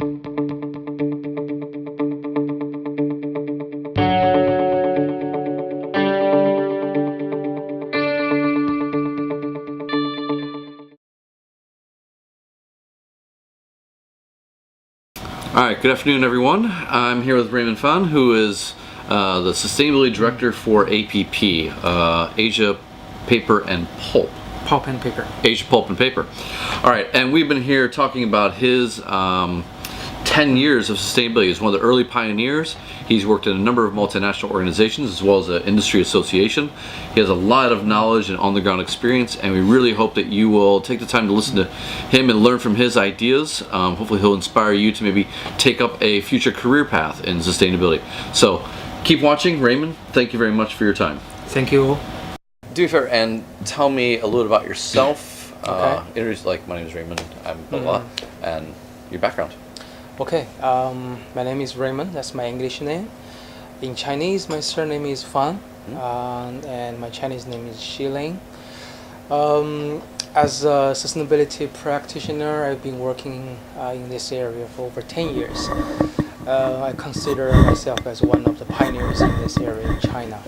Alright, good afternoon everyone. I'm here with Raymond Fang, who is the Sustainability Director for APP, Asia Paper and Pulp. Pulp and Paper. Asia Pulp and Paper. Alright, and we've been here talking about his 10 years of sustainability. He's one of the early pioneers. He's worked in a number of multinational organizations as well as an industry association. He has a lot of knowledge and on-the-ground experience, and we really hope that you will take the time to listen to him and learn from his ideas. Hopefully he'll inspire you to maybe take up a future career path in sustainability. So keep watching. Raymond, thank you very much for your time. Thank you. Do me a favor and tell me a little about yourself. Okay. Introduce, like, my name is Raymond, I'm blah blah, and your background. Okay, my name is Raymond, that's my English name. In Chinese, my surname is Fang, and my Chinese name is Xiling. As a sustainability practitioner, I've been working in this area for over 10 years. I consider myself as one of the pioneers in this area in China.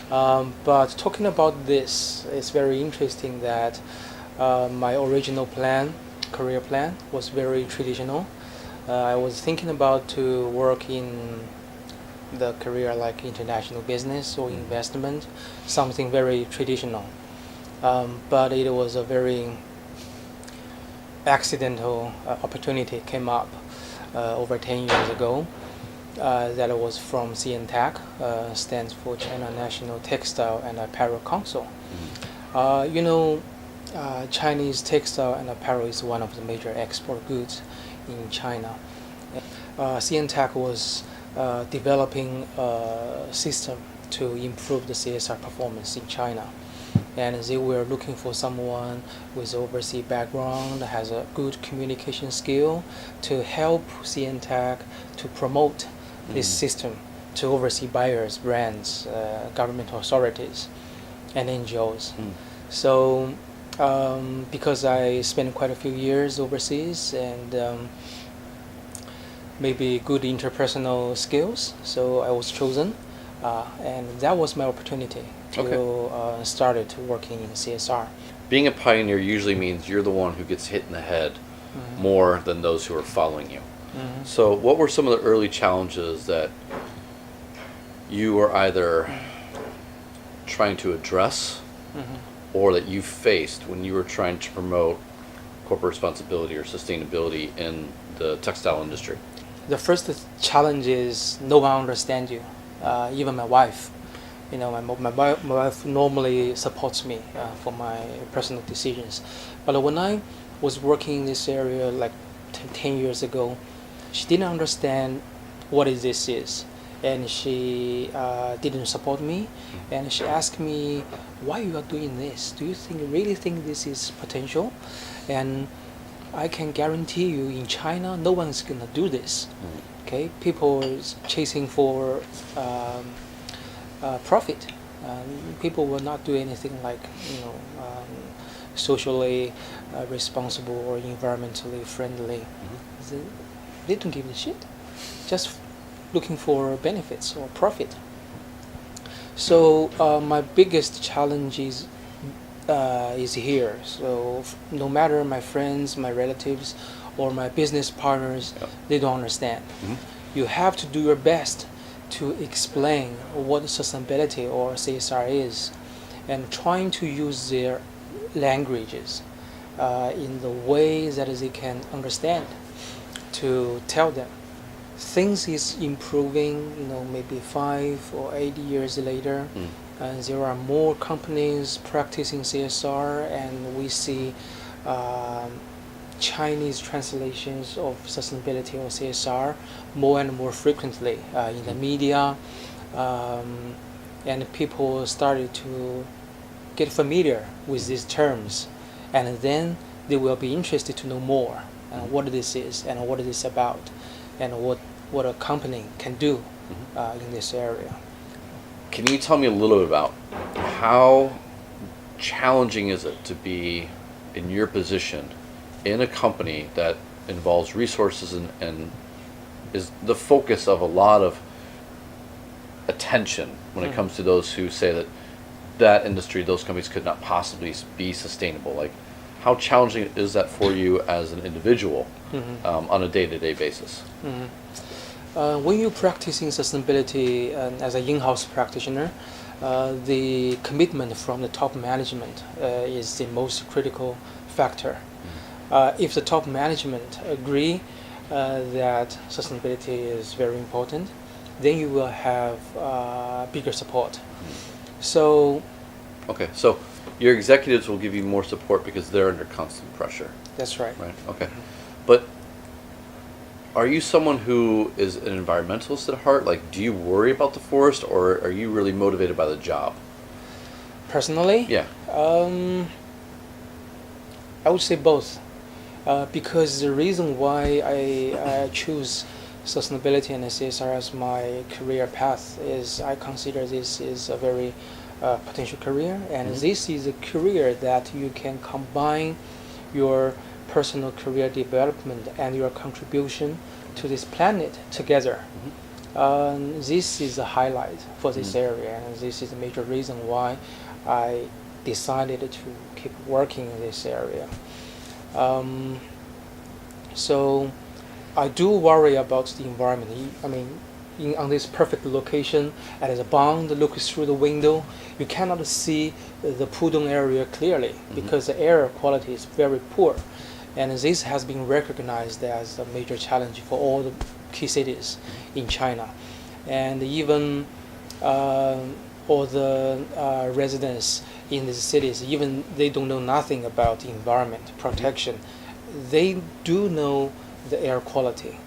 But talking about this, it's very interesting that my original plan, career plan, was very traditional. I was thinking about to work in the career like international business or investment, something very traditional. But it was a very accidental opportunity came up over 10 years ago. That was from CNTAC, stands for China National Textile and Apparel Council. Chinese textile and apparel is one of the major export goods in China. CNTAC was developing a system to improve the CSR performance in China, and they were looking for someone with overseas background, has a good communication skill to help CNTAC to promote this system to overseas buyers, brands, government authorities, and NGOs. So because I spent quite a few years overseas and maybe good interpersonal skills, so I was chosen, and that was my opportunity to start working in CSR. Being a pioneer usually means you're the one who gets hit in the head more than those who are following you. So what were some of the early challenges that you were either trying to address or that you faced when you were trying to promote corporate responsibility or sustainability in the textile industry? The first challenge is no one understands you, even my wife. My wife normally supports me for my personal decisions. But when I was working in this area like 10 years ago, she didn't understand what this is. And she didn't support me, and she asked me, why you are doing this? Do you really think this is potential? And I can guarantee you in China, no one's gonna do this. Okay, people is chasing for profit. People will not do anything like socially responsible or environmentally friendly. They don't give a shit. Just looking for benefits or profit. So my biggest challenge is here. So no matter my friends, my relatives, or my business partners, they don't understand. You have to do your best to explain what sustainability or CSR is, and trying to use their languages in the way that they can understand, to tell them things is improving, maybe 5 or 8 years later, and there are more companies practicing CSR, and we see Chinese translations of sustainability or CSR more and more frequently in the media, and people started to get familiar with these terms, and then they will be interested to know more what this is and what it is about, and what a company can do in this area. Can you tell me a little bit about how challenging is it to be in your position in a company that involves resources and is the focus of a lot of attention when it comes to those who say that that industry, those companies could not possibly be sustainable. Like, how challenging is that for you as an individual on a day-to-day basis? When you're practicing sustainability as an in-house practitioner, the commitment from the top management is the most critical factor. If the top management agree that sustainability is very important, then you will have bigger support. So, okay, so your executives will give you more support because they're under constant pressure. That's right. Right. Okay, but are you someone who is an environmentalist at heart? Like, do you worry about the forest, or are you really motivated by the job? Personally, Yeah. I would say both, because the reason why I choose sustainability and CSR as my career path is I consider this is a very potential career, and this is a career that you can combine your personal career development and your contribution to this planet together. This is a highlight for this area, and this is a major reason why I decided to keep working in this area. So I do worry about the environment. I mean, on this perfect location, as a bond looks through the window, you cannot see the Pudong area clearly because the air quality is very poor. And this has been recognized as a major challenge for all the key cities in China. And even all the residents in these cities, even they don't know nothing about the environment protection, they do know the air quality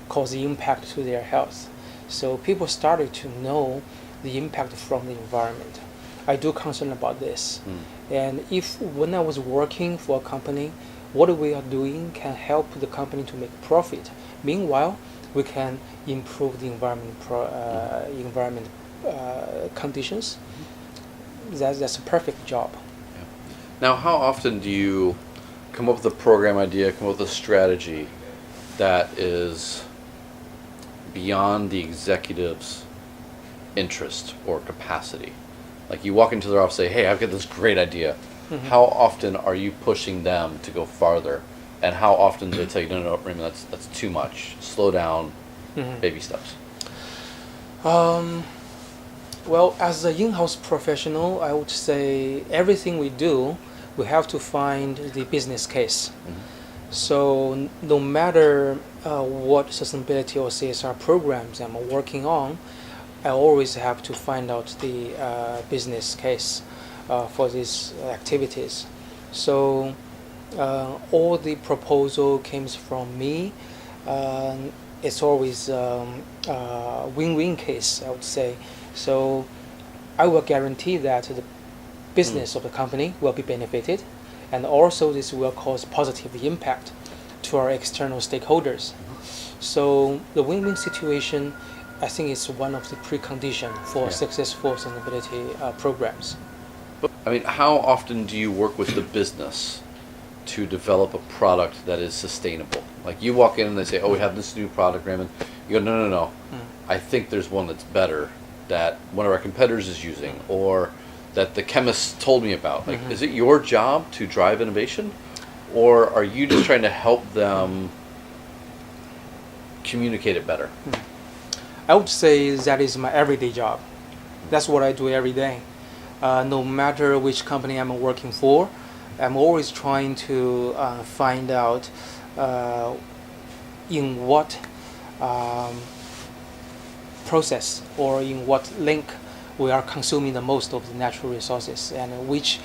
cause the impact to their health. So people started to know the impact from the environment. I do concern about this. And if when I was working for a company, what we are doing can help the company to make profit. Meanwhile, we can improve the environment conditions. That's a perfect job. Yeah. Now, how often do you come up with a program idea, come up with a strategy that is beyond the executive's interest or capacity? Like, you walk into their office and say, hey, I've got this great idea. How often are you pushing them to go farther? And how often do they tell you, no, Raymond, that's too much. Slow down, baby steps. Well, as an in-house professional, I would say everything we do, we have to find the business case. So no matter what sustainability or CSR programs I'm working on, I always have to find out the business case for these activities. So all the proposal comes from me. It's always a win-win case, I would say. So I will guarantee that the business of the company will be benefited, and also this will cause positive impact to our external stakeholders. So the win-win situation, I think, is one of the preconditions for successful sustainability programs. I mean, how often do you work with the business to develop a product that is sustainable? Like, you walk in and they say, oh, we have this new product, Raymond. You go, no. I think there's one that's better that one of our competitors is using, or that the chemist told me about. Like, is it your job to drive innovation, or are you just trying to help them communicate it better? I would say that is my everyday job. That's what I do every day. No matter which company I'm working for, I'm always trying to find out in what process or in what link we are consuming the most of the natural resources, and which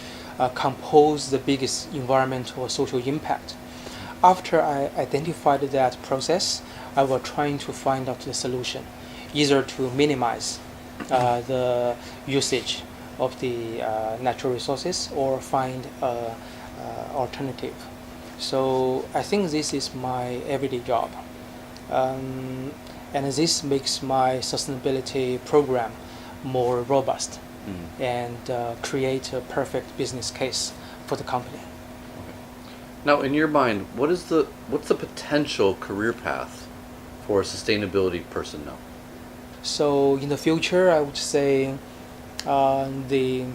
compose the biggest environmental or social impact. After I identified that process, I will try to find out the solution, either to minimize the usage of the natural resources or find an alternative. So I think this is my everyday job. And this makes my sustainability program more robust and create a perfect business case for the company. Now, in your mind, what's the potential career path for a sustainability person now? So in the future, I would say the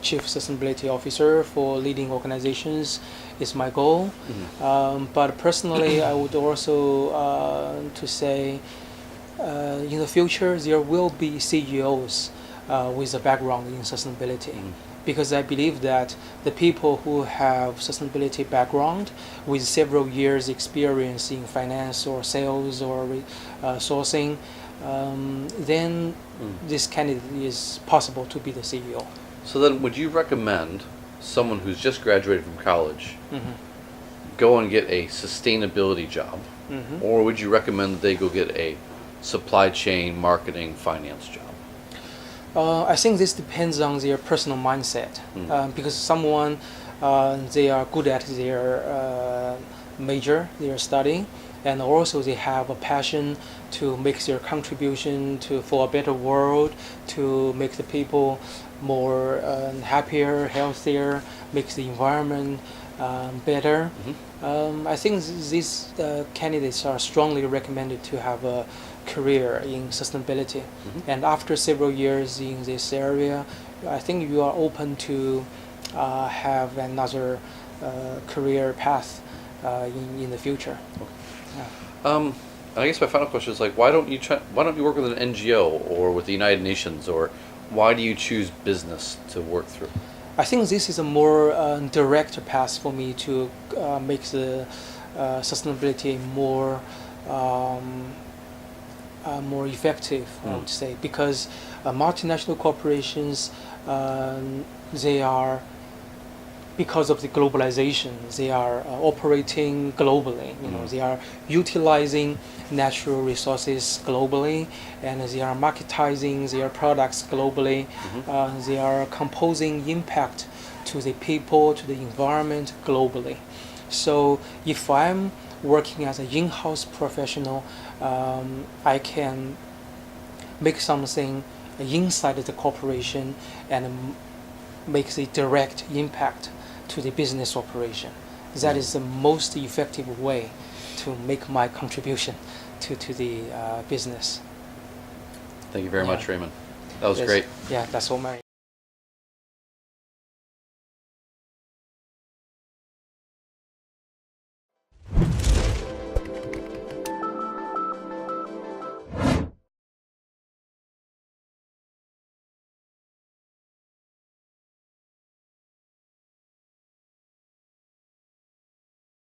chief sustainability officer for leading organizations is my goal. But personally, I would also to say in the future there will be CEOs with a background in sustainability. Because I believe that the people who have sustainability background with several years experience in finance or sales or sourcing, then this candidate is possible to be the CEO. So then, would you recommend someone who's just graduated from college go and get a sustainability job, or would you recommend that they go get a supply chain, marketing, finance job? I think this depends on their personal mindset, because someone they are good at their major, their studying, and also they have a passion to make their contribution for a better world, to make the people more happier, healthier, make the environment better. I think these candidates are strongly recommended to have a career in sustainability. And after several years in this area, I think you are open to have another career path in the future. I guess my final question is why don't you work with an NGO or with the United Nations, or why do you choose business to work through? I think this is a more direct path for me to make the sustainability more effective, I would say, because multinational corporations, they are, because of the globalization, they are operating globally. They are utilizing natural resources globally, and they are marketizing their products globally. They are composing impact to the people, to the environment globally. So if I'm working as an in-house professional, I can make something inside the corporation and make the direct impact to the business operation. That is the most effective way to make my contribution to the business. Thank you very much, Raymond. That was great. Yeah, that's all my